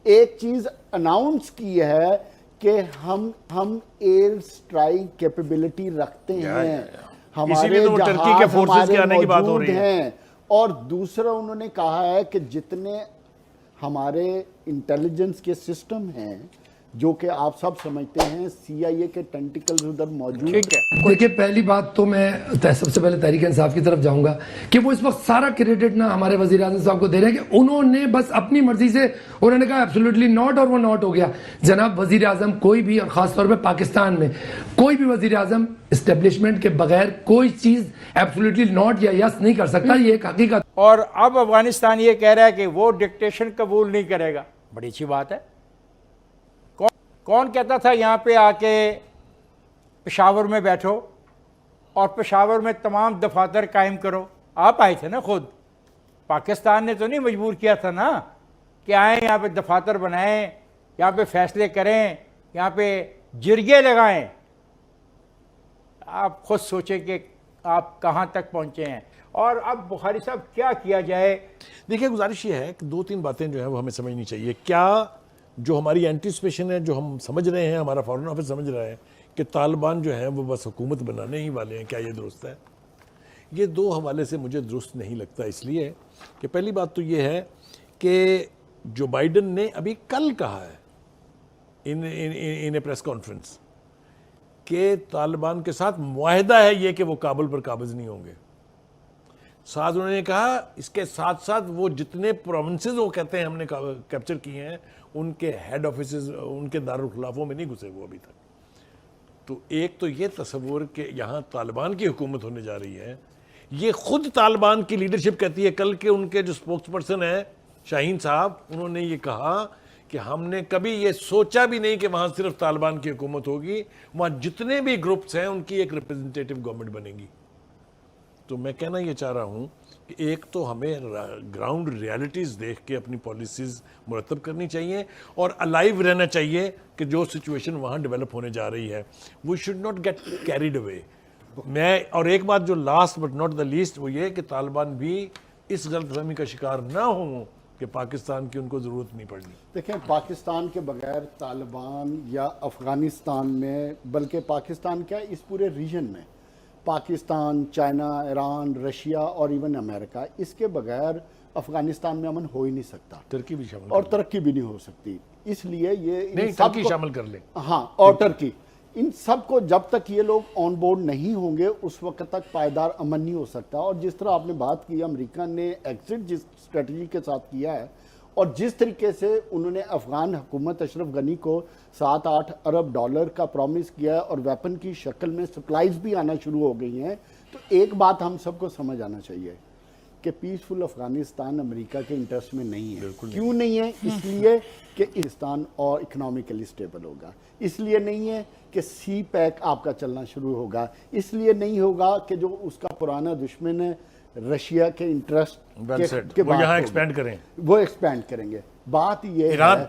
ایک چیز اناؤنس کی ہے کہ ہم ایئر سٹرائک کیپیبلٹی رکھتے ہیں، ہمارے جہاز ہمارے موجود ہیں، اور دوسرا انہوں نے کہا ہے کہ جتنے ہمارے انٹیلیجنس کے سسٹم ہیں جو کہ آپ سب سمجھتے ہیں سی آئی اے کے ٹینٹیکلز ادھر موجود ہیں۔ دیکھیں پہلی بات تو میں سب سے پہلے تحریک انصاف کی طرف جاؤں گا کہ وہ اس وقت سارا کریڈٹ نا ہمارے وزیر اعظم صاحب کو دے رہے ہیں کہ انہوں نے بس اپنی مرضی سے انہوں نے کہا ایبسولوٹلی ناٹ، اور وہ ناٹ ہو گیا۔ جناب وزیر اعظم کوئی بھی، اور خاص طور پہ پاکستان میں کوئی بھی وزیر اعظم اسٹیبلشمنٹ کے بغیر کوئی چیز ایبسولوٹلی ناٹ یا یس نہیں کر سکتا، یہ ایک حقیقت۔ اور اب افغانستان یہ کہہ رہا ہے کہ وہ ڈکٹیشن قبول نہیں کرے گا، بڑی اچھی بات ہے۔ کون کہتا تھا یہاں پہ آ کے پشاور میں بیٹھو اور پشاور میں تمام دفاتر قائم کرو؟ آپ آئے تھے نا خود، پاکستان نے تو نہیں مجبور کیا تھا نا کہ آئیں یہاں پہ دفاتر بنائیں، یہاں پہ فیصلے کریں، یہاں پہ جرگے لگائیں۔ آپ خود سوچیں کہ آپ کہاں تک پہنچے ہیں۔ اور اب بخاری صاحب کیا کیا جائے؟ دیکھیں گزارش یہ ہے کہ دو تین باتیں جو ہیں وہ ہمیں سمجھنی چاہیے۔ کیا جو ہماری اینٹیسپیشن ہے، جو ہم سمجھ رہے ہیں، ہمارا فارن آفس سمجھ رہا ہے کہ طالبان جو ہیں وہ بس حکومت بنانے ہی والے ہیں، کیا یہ درست ہے؟ یہ دو حوالے سے مجھے درست نہیں لگتا، اس لیے کہ پہلی بات تو یہ ہے کہ جو بائیڈن نے ابھی کل کہا ہے ان اے پریس کانفرنس کہ طالبان کے ساتھ معاہدہ ہے یہ کہ وہ کابل پر قابض نہیں ہوں گے۔ ساتھ انہوں نے کہا اس کے ساتھ ساتھ وہ جتنے پروونسز وہ کہتے ہیں ہم نے کیپچر کیے ہیں ان کے ہیڈ آفیسز، ان کے دارالخلافوں میں نہیں گھسے وہ ابھی تک۔ تو ایک تو یہ تصور کہ یہاں طالبان کی حکومت ہونے جا رہی ہے، یہ خود طالبان کی لیڈرشپ کہتی ہے۔ کل کے ان کے جو سپوکس پرسن ہیں شاہین صاحب، انہوں نے یہ کہا کہ ہم نے کبھی یہ سوچا بھی نہیں کہ وہاں صرف طالبان کی حکومت ہوگی، وہاں جتنے بھی گروپس ہیں ان کی ایک ریپرزنٹیٹیو گورنمنٹ بنے گی۔ تو میں کہنا یہ چاہ رہا ہوں کہ ایک تو ہمیں گراؤنڈ ریالٹیز دیکھ کے اپنی پالیسیز مرتب کرنی چاہیے اور الائیو رہنا چاہیے کہ جو سچویشن وہاں ڈیولپ ہونے جا رہی ہے، we should not get carried away. اور ایک بات جو last but not the least وہ یہ کہ طالبان بھی اس غلط فہمی کا شکار نہ ہوں کہ پاکستان کی ان کو ضرورت نہیں پڑنی۔ دیکھیں پاکستان کے بغیر طالبان یا افغانستان میں، بلکہ پاکستان کیا اس پورے ریجن میں، پاکستان، چائنا، ایران، رشیا اور ایون امریکہ، اس کے بغیر افغانستان میں امن ہو ہی نہیں سکتا، ترکی بھی شامل اور ترقی بھی نہیں ہو سکتی۔ اس لیے یہ نہیں، ترکی شامل کر لیں، ہاں، اور ترکی، ان سب کو جب تک یہ لوگ آن بورڈ نہیں ہوں گے اس وقت تک پائیدار امن نہیں ہو سکتا۔ اور جس طرح آپ نے بات کی امریکہ نے ایگزٹ جس اسٹریٹجی کے ساتھ کیا ہے اور جس طریقے سے انہوں نے افغان حکومت اشرف غنی کو 7-8 ارب ڈالر کا پرومس کیا ہے اور ویپن کی شکل میں سپلائز بھی آنا شروع ہو گئی ہیں، تو ایک بات ہم سب کو سمجھ آنا چاہیے کہ پیسفل افغانستان امریکہ کے انٹرسٹ میں نہیں ہے۔ کیوں نہیں ہے؟ اس لیے کہ پاکستان اور اکنامیکلی سٹیبل ہوگا، اس لیے نہیں ہے کہ سی پیک آپ کا چلنا شروع ہوگا، اس لیے نہیں ہوگا کہ جو اس کا پرانا دشمن ہے رشیا کے انٹرسٹ کے وہ یہاں ایکسپینڈ کریں، وہ ایکسپینڈ کریں گے۔ بات یہ ہے،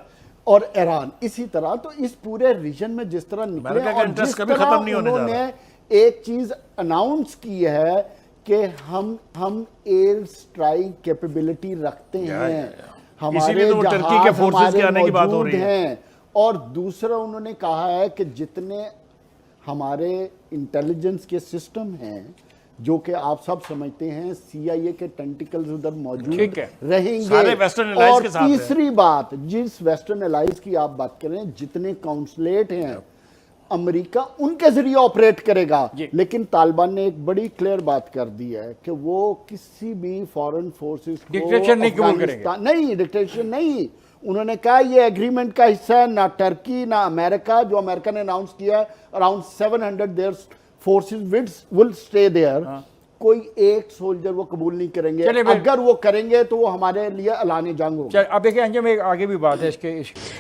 اور ایران اسی طرح، تو اس پورے ریجن میں جس طرح نکلے اور جس طرح انہوں نے ایک چیز اناؤنس کی ہے کہ ہم ایئر سٹرائک کیپیبلٹی رکھتے ہیں، ہمارے جہاز ہمارے موجود ہیں، اور دوسرا انہوں نے کہا ہے کہ جتنے ہمارے انٹیلیجنس کے سسٹم ہیں جو کہ آپ سب سمجھتے ہیں سی آئی اے کے ٹینٹیکلز ادھر موجود رہیں گے۔ اور تیسری بات، جس ویسٹرن الائز کی آپ بات کریں، جتنے کونسلیٹ ہیں امریکہ ان کے ذریعے آپریٹ کرے گا، لیکن طالبان نے ایک بڑی کلیئر بات کر دی ہے کہ وہ کسی بھی فورن فورسز کو نہیں، ڈکٹیشن نہیں۔ انہوں نے کہا یہ ایگریمنٹ کا حصہ ہے، نہ ٹرکی نہ امریکہ، جو امریکہ نے اناؤنس کیا ہے around 700 their forces will stay there, کوئی ایک سولجر وہ قبول نہیں کریں گے، اگر وہ کریں گے تو وہ ہمارے لیے اعلان جنگ ہوگا۔ اب دیکھیں انجم ایک آگے بھی بات ہے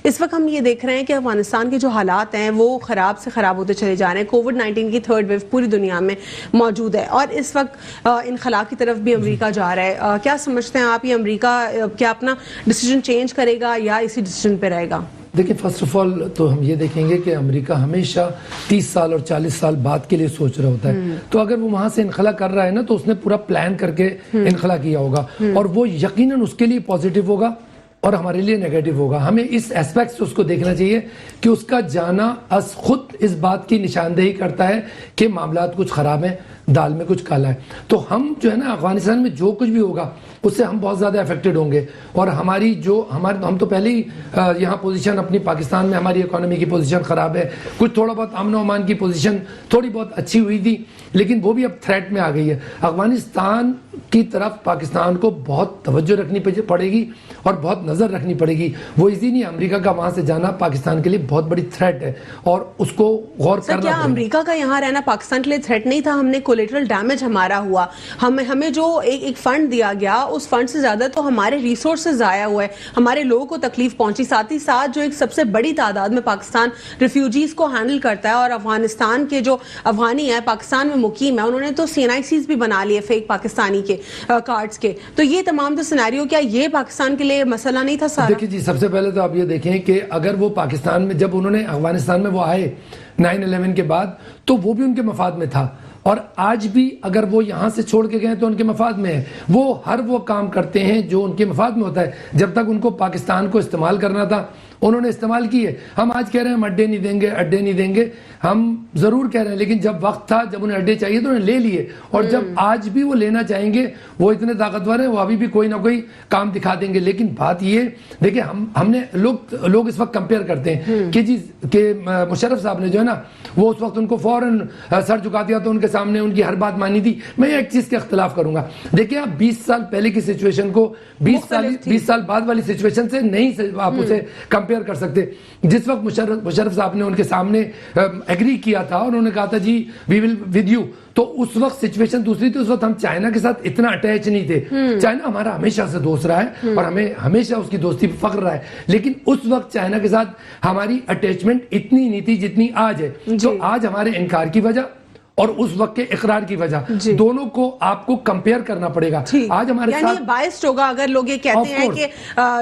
اس وقت ہم یہ دیکھ رہے ہیں کہ افغانستان کے جو حالات ہیں وہ خراب سے خراب ہوتے چلے جا رہے ہیں۔ کووڈ-19 کی 3rd ویو پوری دنیا میں موجود ہے اور اس وقت انخلا کی طرف بھی امریکہ جا رہا ہے۔ کیا سمجھتے ہیں آپ، یہ امریکہ کیا اپنا ڈیسیجن چینج کرے گا یا اسی ڈیسیجن پہ رہے گا؟ دیکھیں فرسٹ آف آل تو ہم یہ دیکھیں گے کہ امریکہ ہمیشہ 30 سال اور 40 سال بعد کے لیے سوچ رہا ہوتا ہے، تو اگر وہ وہاں سے انخلا کر رہا ہے نا تو اس نے پورا پلان کر کے انخلا کیا ہوگا، اور وہ یقیناً اس کے لیے پازیٹیو ہوگا اور ہمارے لیے نیگیٹو ہوگا. ہمیں اس ایسپیکٹ سے اس کو دیکھنا چاہیے کہ اس کا جانا از خود اس بات کی نشاندہی کرتا ہے کہ معاملات کچھ خراب ہیں, دال میں کچھ کالا ہے. تو ہم جو ہے نا افغانستان میں جو کچھ بھی ہوگا اس سے ہم بہت زیادہ افیکٹڈ ہوں گے. اور ہماری جو ہم تو پہلے ہی یہاں پوزیشن اپنی پاکستان میں ہماری اکانومی کی پوزیشن خراب ہے. کچھ تھوڑا بہت امن و امان کی پوزیشن تھوڑی بہت اچھی ہوئی تھی, لیکن وہ بھی اب تھریٹ میں آ گئی ہے. افغانستان کی طرف پاکستان کو بہت توجہ رکھنی پڑے گی اور بہت نظر رکھنی پڑے گی. وہ ایزی نہیں, امریکہ کا وہاں سے جانا پاکستان کے لیے بہت بڑی تھریٹ ہے اور اس کو غور کرنا کیا امریکہ کا یہاں رہنا پاکستان کے لیے تھریٹ نہیں تھا؟ ہم نے کولیٹرل ڈیمیج ہمارا ہوا, ہمیں جو ایک فنڈ دیا گیا اس فنڈ سے زیادہ تو ہمارے ریسورسز ضائع ہوئے, ہمارے لوگوں کو تکلیف پہنچی. ساتھ ہی ساتھ جو ایک سب سے بڑی تعداد میں پاکستان ریفیوجیز کو ہینڈل کرتا ہے, اور افغانستان کے جو افغانی ہیں پاکستان میں مقیم ہے, انہوں نے تو CNICs بھی بنا لیے فیک پاکستانی کے کارڈز کے. تو یہ تمام جو سینیریو, کیا یہ پاکستان کے لیے مسئلہ نہیں تھا سارا؟ دیکھیں جی, سب سے پہلے تو آپ یہ دیکھیں کہ اگر وہ پاکستان میں جب انہوں نے افغانستان میں وہ آئے 9/11 کے بعد, تو وہ بھی ان کے مفاد میں تھا, اور آج بھی اگر وہ یہاں سے چھوڑ کے گئے تو ان کے مفاد میں ہے. وہ وہ کام کرتے ہیں جو ان کے مفاد میں ہوتا ہے. جب تک ان کو پاکستان کو استعمال کرنا تھا انہوں نے استعمال کیے. ہم آج کہہ رہے ہیں ہم اڈے نہیں دیں گے, ہم ضرور کہہ رہے ہیں, لیکن جب وقت تھا, جب انہیں اڈے چاہیے تو انہیں لے لیے. اور جب آج بھی وہ لینا چاہیں گے, وہ اتنے طاقتور ہیں, وہ ابھی بھی کوئی نہ کوئی کام دکھا دیں گے. لیکن بات یہ دیکھیں, ہم نے لوگ اس وقت کمپیئر کرتے ہیں کہ جی کہ مشرف صاحب نے جو ہے نا وہ اس وقت ان کو فوراً سر جھکا دیا تو ان کے سامنے ان کی ہر بات مانی تھی. میں ایک چیز کے اختلاف کروں گا. دیکھیں آپ 20 سال پہلے کی سچویشن کو 20 سال بعد والی سچویشن سے نہیں آپ اسے کمپیئر کر سکتے. جس وقت مشرف صاحب نے ان کے سامنے ایگری کیا تھا اور انہوں نے کہا تھا جی وی ول ود یو, تو اس وقت سچویشن دوسری تھی. اس وقت ہم چائنا کے ساتھ اتنا اٹیچ نہیں تھے. چائنا ہمارا ہمیشہ سے دوست رہا ہے اور ہمیں ہمیشہ اس کی دوستی پر فخر رہا ہے, لیکن اس وقت چائنا کے ساتھ ہماری اٹیچمنٹ اتنی نہیں تھی جتنی آج ہے. تو آج ہمارے انکار کی وجہ اور اس وقت کے اقرار کی وجہ, دونوں کو آپ کو کمپیئر کرنا پڑے گا. آج ہمارے یعنی ساتھ بائسڈ ہوگا اگر لوگ یہ کہتے ہیں کہ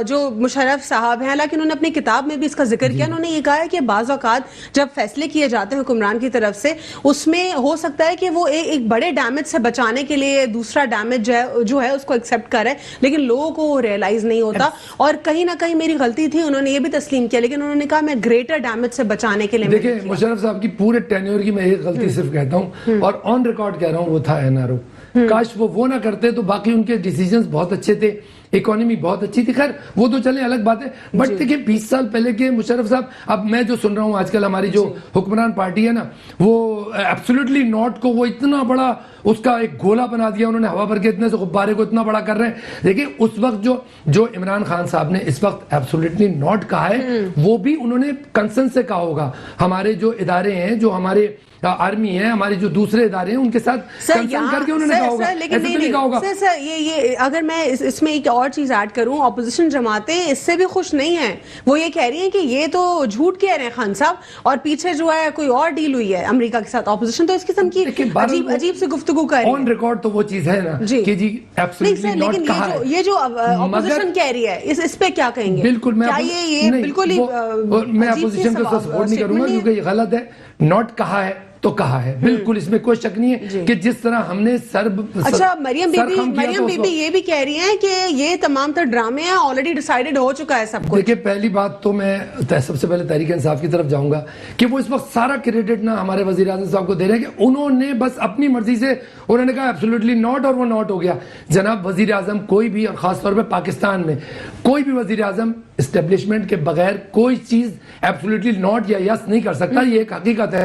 جو مشرف صاحب ہیں, حالانکہ انہوں نے اپنی کتاب میں بھی اس کا ذکر کیا, انہوں نے یہ کہا ہے کہ بعض اوقات جب فیصلے کیے جاتے ہیں حکمران کی طرف سے, اس میں ہو سکتا ہے کہ وہ ایک بڑے ڈیمیج سے بچانے کے لیے دوسرا ڈیمیج جو ہے اس کو ایکسیپٹ کرے, لیکن لوگوں کو وہ ریئلائز نہیں ہوتا. اور کہیں نہ کہیں میری غلطی تھی, انہوں نے یہ بھی تسلیم کیا, لیکن انہوں نے کہا میں گریٹر ڈیمیج سے بچانے کے لیے. دیکھیں مشرف صاحب کی پورے ٹینیور کی میں ایک غلطی صرف کہتا ہوں اور آن ریکارڈ کہہ رہا ہوں, وہ تھا NRO. کاش وہ نہ کرتے تو باقی ان کے ڈیسیجنز بہت اچھے تھے, اکانومی بہت اچھی تھی. خیر وہ تو چلیں الگ بات ہے, بٹ دیکھیں 20 سال پہلے کے مشرف صاحب, اب میں جو سن رہا ہوں آج کل ہماری جو حکمران پارٹی ہے نا, وہ ایبسولوٹلی ناٹ کو وہ اتنا بڑا اس کا ایک گولا بنا دیا انہوں نے, ہوا بھر کے اتنے سے غبارے کو اتنا بڑا کر رہے ہیں. دیکھیں اس وقت جو عمران خان صاحب نے اس وقت ایبسولوٹلی ناٹ کہا ہے, وہ بھی انہوں نے کنسرن سے کہا ہوگا. ہمارے جو ادارے ہیں, جو ہمارے آرمی ہے, ہمارے جو دوسرے ادارے ہیں, ان کے ساتھ کنسرن کر کے انہوں نے کہا ہوگا, ایسے تو نہیں کہا ہوگا. سر یہ اگر میں اس میں ایک اور چیز ایڈ کروں, اپوزیشن جماعتیں اس سے بھی خوش نہیں ہیں. وہ یہ کہہ رہی ہیں کہ یہ تو جھوٹ کہہ رہے ہیں خان صاحب, اور پیچھے جو ہے کوئی اور ڈیل ہوئی ہے امریکہ کے ساتھ. اپوزیشن تو اس قسم کی عجیب سے گفتگو کر رہی ہے. آن ریکارڈ تو وہ چیز ہے نا کہ جی ایبسولوٹلی ناٹ کہا ہے. یہ جو اپوزیشن کہہ رہی ہے اس پہ کیا کہیں گے؟ بالکل میں اپوزیشن کو سپورٹ نہیں کروں گا کیونکہ یہ غلط ہے. ناٹ کہا ہے تو کہا ہے, بالکل اس میں کوئی شک نہیں ہے کہ جس طرح ہم نے اچھا مریم بی بی یہ بھی کہہ رہی ہیں کہ یہ تمام تر ڈرامے ہیں, آلریڈی ڈیسائیڈڈ ہو چکا ہے سب کچھ. دیکھیں پہلی بات تو میں سب سے پہلے تحریک انصاف کی طرف جاؤں گا کہ وہ اس وقت سارا کریڈٹ نا ہمارے وزیر اعظم صاحب کو دے رہے ہیں کہ انہوں نے بس اپنی مرضی سے انہوں نے کہا ایبسولوٹلی ناٹ, اور وہ ناٹ ہو گیا. جناب وزیر اعظم کوئی بھی, اور خاص طور پہ پاکستان میں کوئی بھی وزیر اعظم اسٹیبلشمنٹ کے بغیر کوئی چیز ایبسولوٹلی ناٹ یا یس نہیں کر سکتا. یہ ایک حقیقت ہے.